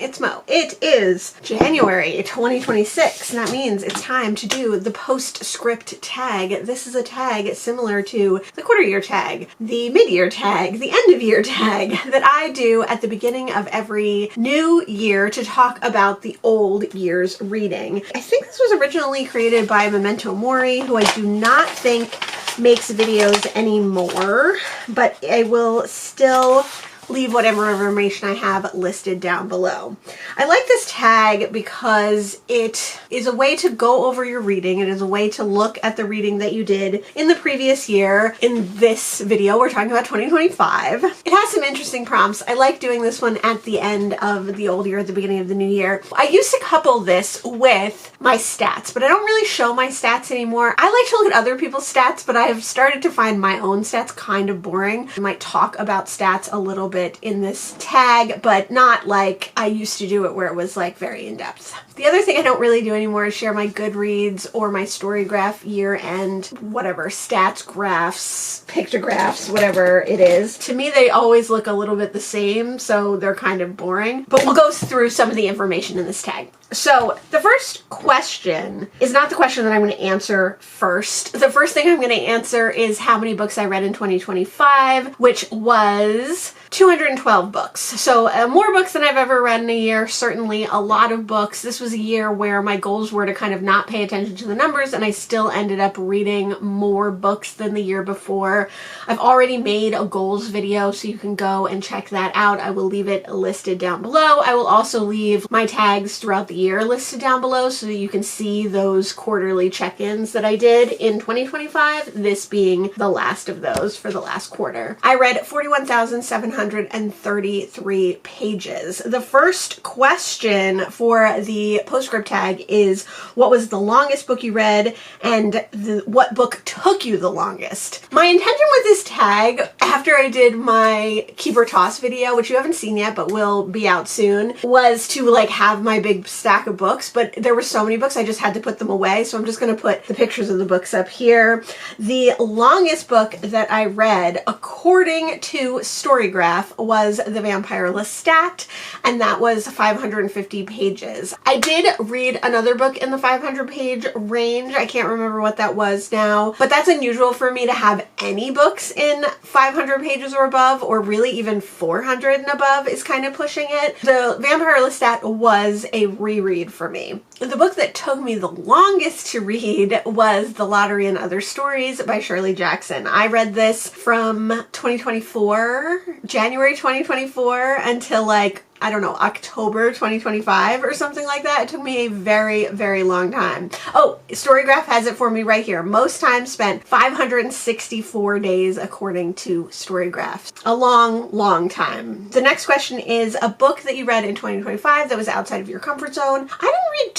it's Mo. It is January 2026, and that means it's time to do the Postscript Tag. This is a tag similar to the quarter year tag, the mid-year tag, the end of year tag that I do at the beginning of every new year to talk about the old year's reading. I think this was originally created by Memento Mori, who I do not think makes videos anymore, but I will still leave whatever information I have listed down below. I like this tag because it is a way to go over your reading. It is a way to look at the reading that you did in the previous year. In this video, we're talking about 2025. It has some interesting prompts. I like doing this one at the end of the old year, at the beginning of the new year. I used to couple this with my stats, but I don't really show my stats anymore. I like to look at other people's stats, but I have started to find my own stats kind of boring. I might talk about stats a little bit in this tag, but not like I used to do it where it was like very in-depth. The other thing I don't really do anymore is share my Goodreads or my storygraph year-end, whatever, stats, graphs, pictographs, whatever it is. To me, they always look a little bit the same, so they're kind of boring. But we'll go through some of the information in this tag. So the first question is not the question that I'm going to answer first. The first thing I'm going to answer is how many books I read in 2025, which was 212 books. So more books than I've ever read in a year, certainly a lot of books. This was a year where my goals were to kind of not pay attention to the numbers, and I still ended up reading more books than the year before. I've already made a goals video, so you can go and check that out. I will leave it listed down below. I will also leave my tags throughout the year listed down below so that you can see those quarterly check-ins that I did in 2025, this being the last of those for the last quarter. I read 41,733 pages. The first question for the Postscript Tag is, what was the longest book you read, and what book took you the longest? My intention with this tag, after I did my keep or toss video, which you haven't seen yet but will be out soon, was to like have my big stack of books, but there were so many books I just had to put them away, so I'm just going to put the pictures of the books up here. The longest book that I read, according to Storygraph, was The Vampire Lestat, and that was 550 pages. I did read another book in the 500 page range. I can't remember what that was now, but that's unusual for me to have any books in 500 pages or above, or really even 400 and above is kind of pushing it. The Vampire Lestat was a reread for me. The book that took me the longest to read was The Lottery and Other Stories by Shirley Jackson. I read this from 2024, January 2024, until like, I don't know, October 2025 or something like that. It took me a very, very long time. Oh, Storygraph has it for me right here. Most time spent 564 days according to Storygraph. A long, long time. The next question is a book that you read in 2025 that was outside of your comfort zone. I didn't read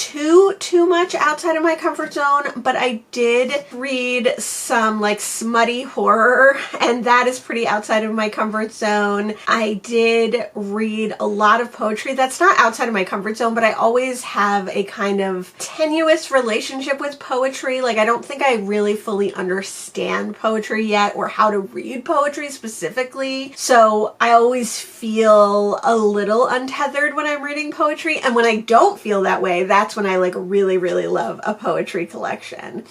too much outside of my comfort zone, but I did read some like smutty horror, and that is pretty outside of my comfort zone. I did read a lot of poetry. That's not outside of my comfort zone, but I always have a kind of tenuous relationship with poetry. Like, I don't think I really fully understand poetry yet, or how to read poetry specifically. So I always feel a little untethered when I'm reading poetry. And when I don't feel that way, that's when I like really, really love a poetry collection.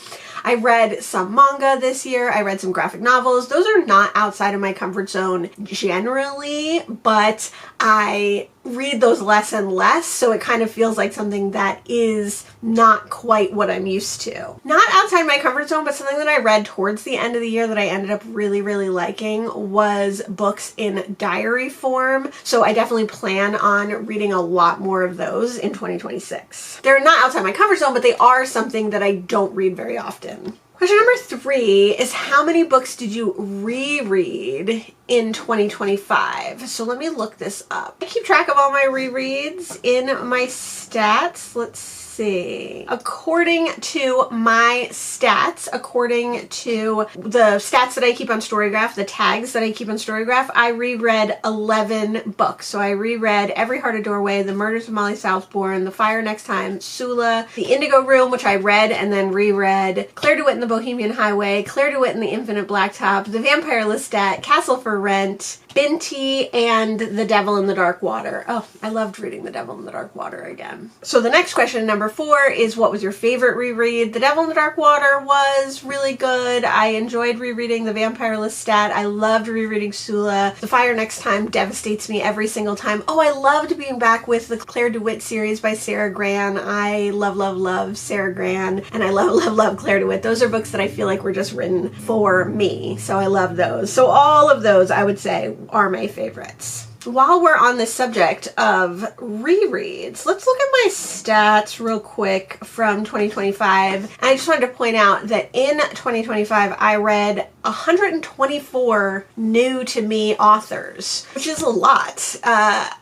I read some manga this year. I read some graphic novels. Those are not outside of my comfort zone generally, but I read those less and less, so it kind of feels like something that is not quite what I'm used to. Not outside my comfort zone, but something that I read towards the end of the year that I ended up really, really liking was books in diary form. So I definitely plan on reading a lot more of those in 2026. They're not outside my comfort zone, but they are something that I don't read very often. Question number 3 is, how many books did you reread in 2025? So let me look this up. I keep track of all my rereads in my stats. Let's see. According to my stats, according to the stats that I keep on Storygraph, the tags that I keep on Storygraph, I reread 11 books. So I reread Every Heart a Doorway, The Murders of Molly Southbourne, The Fire Next Time, Sula, The Indigo Room, which I read and then reread, Claire DeWitt and the Bohemian Highway, Claire DeWitt and the Infinite Blacktop, The Vampire Lestat, Castle for Rent, Binti, and The Devil in the Dark Water. Oh, I loved reading The Devil in the Dark Water again. So the next question, number 4, is what was your favorite reread? The Devil in the Dark Water was really good. I enjoyed rereading The Vampire Lestat. I loved rereading Sula. The Fire Next Time devastates me every single time. Oh, I loved being back with the Claire DeWitt series by Sarah Gran. I love, love, love Sarah Gran, and I love, love, love Claire DeWitt. Those are books that I feel like were just written for me, so I love those. So all of those, I would say, are my favorites. While we're on the subject of rereads, let's look at my stats real quick from 2025. And I just wanted to point out that in 2025, I read 124 new to me authors, which is a lot.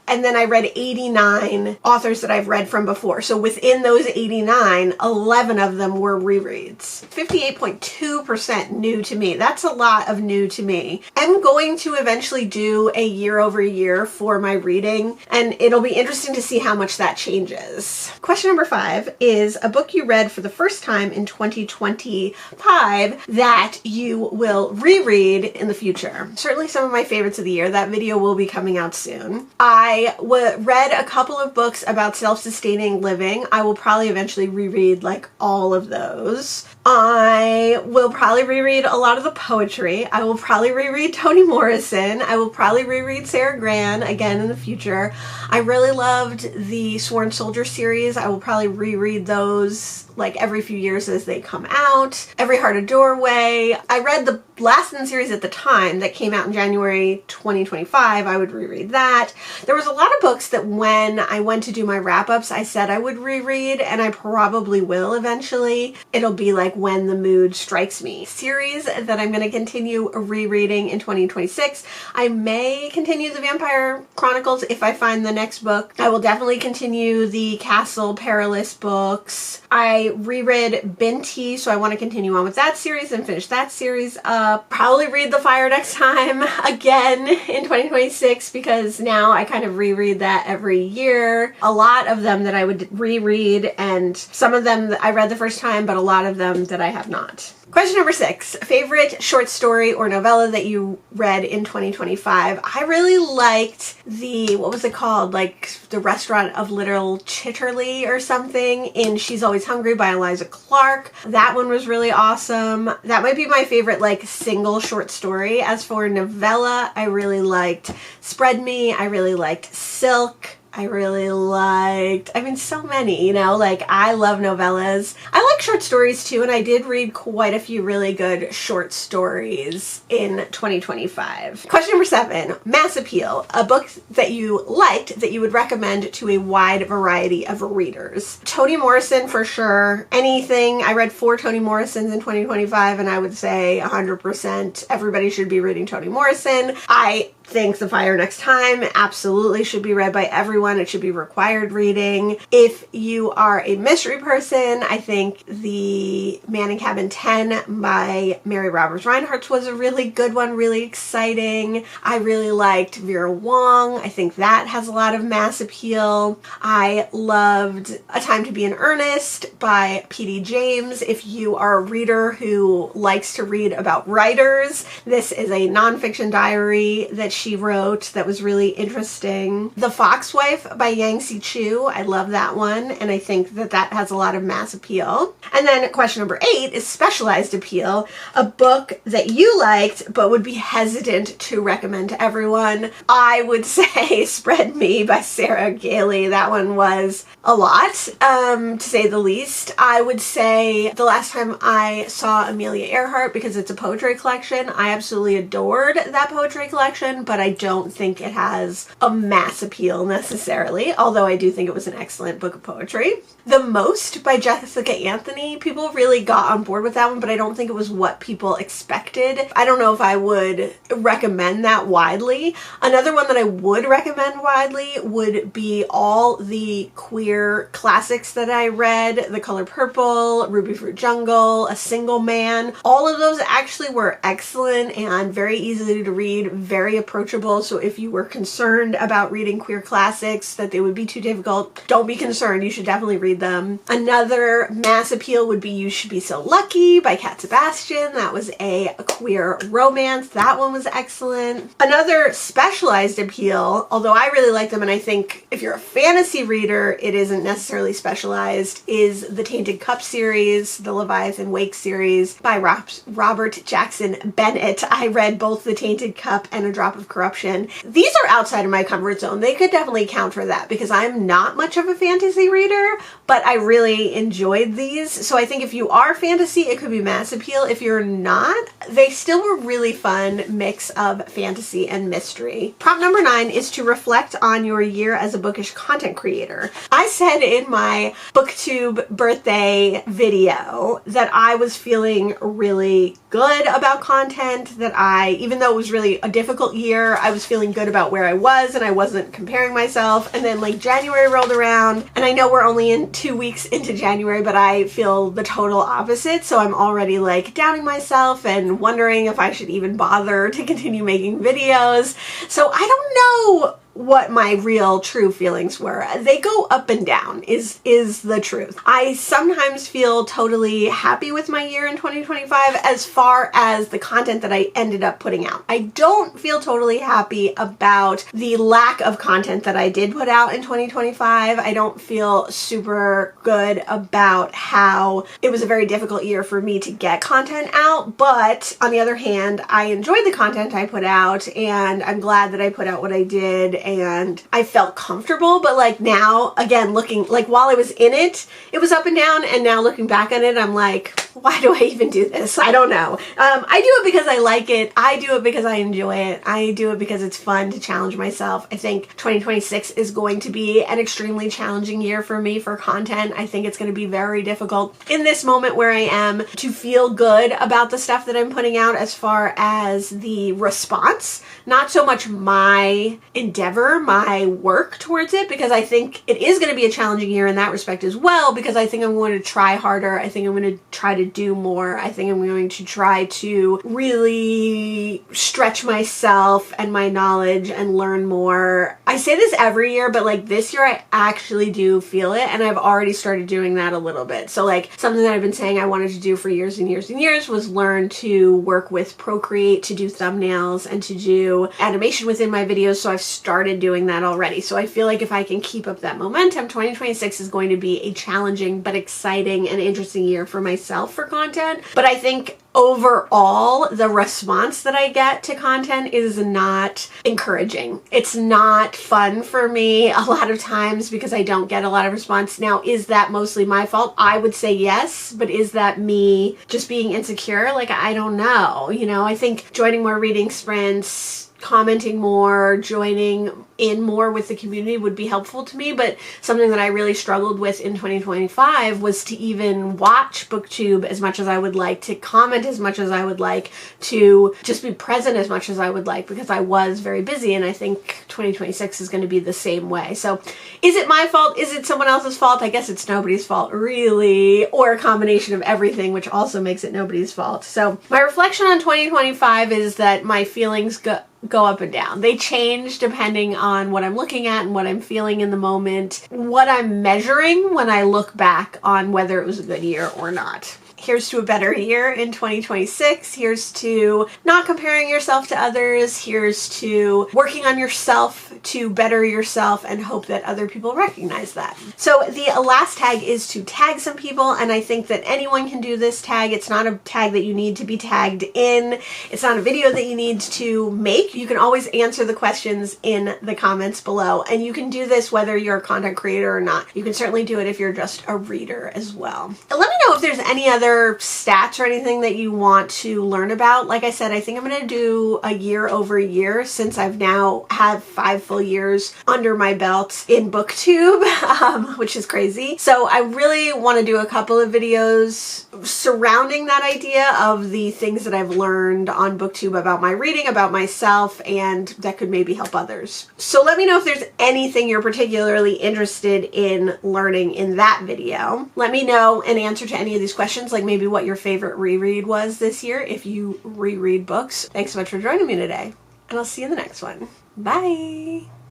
And then I read 89 authors that I've read from before. So within those 89, 11 of them were rereads. 58.2% new to me. That's a lot of new to me. I'm going to eventually do a year over year for my reading, and it'll be interesting to see how much that changes. Question number 5 is a book you read for the first time in 2025 that you will reread in the future. Certainly some of my favorites of the year. That video will be coming out soon. I read a couple of books about self-sustaining living. I will probably eventually reread like all of those. I will probably reread a lot of the poetry. I will probably reread Toni Morrison. I will probably reread Sarah Gran again in the future. I really loved the Sworn Soldier series. I will probably reread those like every few years as they come out. Every Heart a Doorway. I read the last in the series at the time that came out in January 2025. I would reread that. There was a lot of books that when I went to do my wrap-ups, I said I would reread, and I probably will eventually. It'll be like When the Mood Strikes Me series that I'm going to continue rereading in 2026. I may continue the Vampire Chronicles if I find the next book. I will definitely continue the Castle Perilous books. I reread Binti, so I want to continue on with that series and finish that series up. Probably read The Fire Next Time again in 2026 because now I kind of reread that every year. A lot of them that I would reread, and some of them that I read the first time, but a lot of them that I have not. Question number 6, favorite short story or novella that you read in 2025. I really liked the, what was it called? Like The Restaurant of Little Chitterley or something in She's Always Hungry by Eliza Clark. That one was really awesome. That might be my favorite like single short story. As for novella, I really liked Spread Me. I really liked Silk. I really liked, I mean, so many, you know, like I love novellas. I like short stories too, and I did read quite a few really good short stories in 2025. Question number 7, Mass Appeal, a book that you liked that you would recommend to a wide variety of readers. Toni Morrison for sure. Anything, I read 4 Toni Morrisons in 2025, and I would say 100% everybody should be reading Toni Morrison. I think The Fire Next Time absolutely should be read by everyone. It should be required reading. If you are a mystery person, I think The Man in Cabin 10 by Mary Roberts Reinhardt was a really good one, really exciting. I really liked Vera Wong. I think that has a lot of mass appeal. I loved A Time to Be in Earnest by P.D. James. If you are a reader who likes to read about writers, this is a nonfiction diary that she wrote that was really interesting. The Foxwife by Yang-Si Chu. I love that one, and I think that that has a lot of mass appeal. And then question number 8 is specialized appeal, a book that you liked but would be hesitant to recommend to everyone. I would say Spread Me by Sarah Gailey. That one was a lot, to say the least. I would say the last time I saw Amelia Earhart, because it's a poetry collection, I absolutely adored that poetry collection, but I don't think it has a mass appeal necessarily. necessarily, although I do think it was an excellent book of poetry. The Most by Jessica Anthony. People really got on board with that one, but I don't think it was what people expected. I don't know if I would recommend that widely. Another one that I would recommend widely would be all the queer classics that I read. The Color Purple, Ruby Fruit Jungle, A Single Man. All of those actually were excellent and very easy to read, very approachable. So if you were concerned about reading queer classics, that they would be too difficult, don't be concerned. You should definitely read them. Another mass appeal would be You Should Be So Lucky by Cat Sebastian. That was a queer romance. That one was excellent. Another specialized appeal, although I really like them and I think if you're a fantasy reader, it isn't necessarily specialized, is the Tainted Cup series, the Leviathan Wake series by Robert Jackson Bennett. I read both The Tainted Cup and A Drop of Corruption. These are outside of my comfort zone. They could definitely count for that because I'm not much of a fantasy reader, but I really enjoyed these. So I think if you are fantasy, it could be mass appeal. If you're not, they still were really fun mix of fantasy and mystery. Prompt number 9 is to reflect on your year as a bookish content creator. I said in my BookTube birthday video that I was feeling really good about content, that even though it was really a difficult year, I was feeling good about where I was and I wasn't comparing myself. And then like January rolled around and I know we're only in 2 weeks into January, but I feel the total opposite. So I'm already like doubting myself and wondering if I should even bother to continue making videos. So I don't know what my real true feelings were. They go up and down is the truth. I sometimes feel totally happy with my year in 2025 as far as the content that I ended up putting out. I don't feel totally happy about the lack of content that I did put out in 2025. I don't feel super good about how it was a very difficult year for me to get content out, but on the other hand, I enjoyed the content I put out and I'm glad that I put out what I did and I felt comfortable. But like now, again, looking like while I was in it, it was up and down, and now looking back on it, I'm like, why do I even do this? I don't know. I do it because I like it. I do it because I enjoy it. I do it because it's fun to challenge myself. I think 2026 is going to be an extremely challenging year for me for content. I think it's going to be very difficult in this moment where I am to feel good about the stuff that I'm putting out as far as the response, not so much my endeavor, my work towards it, because I think it is going to be a challenging year in that respect as well, because I think I'm going to try harder. I think I'm going to try to do more. I think I'm going to try to really stretch myself and my knowledge and learn more. I say this every year, but like this year I actually do feel it, and I've already started doing that a little bit. So like something that I've been saying I wanted to do for years and years and years was learn to work with Procreate, to do thumbnails and to do animation within my videos. So I've started doing that already. So I feel like if I can keep up that momentum, 2026 is going to be a challenging but exciting and interesting year for myself for content. But I think overall, the response that I get to content is not encouraging. It's not fun for me a lot of times because I don't get a lot of response. Now, is that mostly my fault? I would say yes, but is that me just being insecure? Like, I don't know. You know, I think joining more reading sprints, commenting more, joining in more with the community would be helpful to me, but something that I really struggled with in 2025 was to even watch BookTube as much as I would like, to comment as much as I would like, to just be present as much as I would like, because I was very busy, and I think 2026 is going to be the same way. So is it my fault? Is it someone else's fault? I guess it's nobody's fault, really, or a combination of everything, which also makes it nobody's fault. So my reflection on 2025 is that my feelings go up and down. They change depending on what I'm looking at and what I'm feeling in the moment, what I'm measuring when I look back on whether it was a good year or not. Here's to a better year in 2026. Here's to not comparing yourself to others. Here's to working on yourself to better yourself and hope that other people recognize that. So the last tag is to tag some people, and I think that anyone can do this tag. It's not a tag that you need to be tagged in. It's not a video that you need to make. You can always answer the questions in the comments below, and you can do this whether you're a content creator or not. You can certainly do it if you're just a reader as well. Let me know if there's any other stats or anything that you want to learn about. Like I said, I think I'm going to do a year over year since I've now had 5 full full years under my belt in BookTube, which is crazy. So I really want to do a couple of videos surrounding that idea of the things that I've learned on BookTube about my reading, about myself, and that could maybe help others. So let me know if there's anything you're particularly interested in learning in that video. Let me know an answer to any of these questions, like maybe what your favorite reread was this year if you reread books. Thanks so much for joining me today, and I'll see you in the next one. Bye!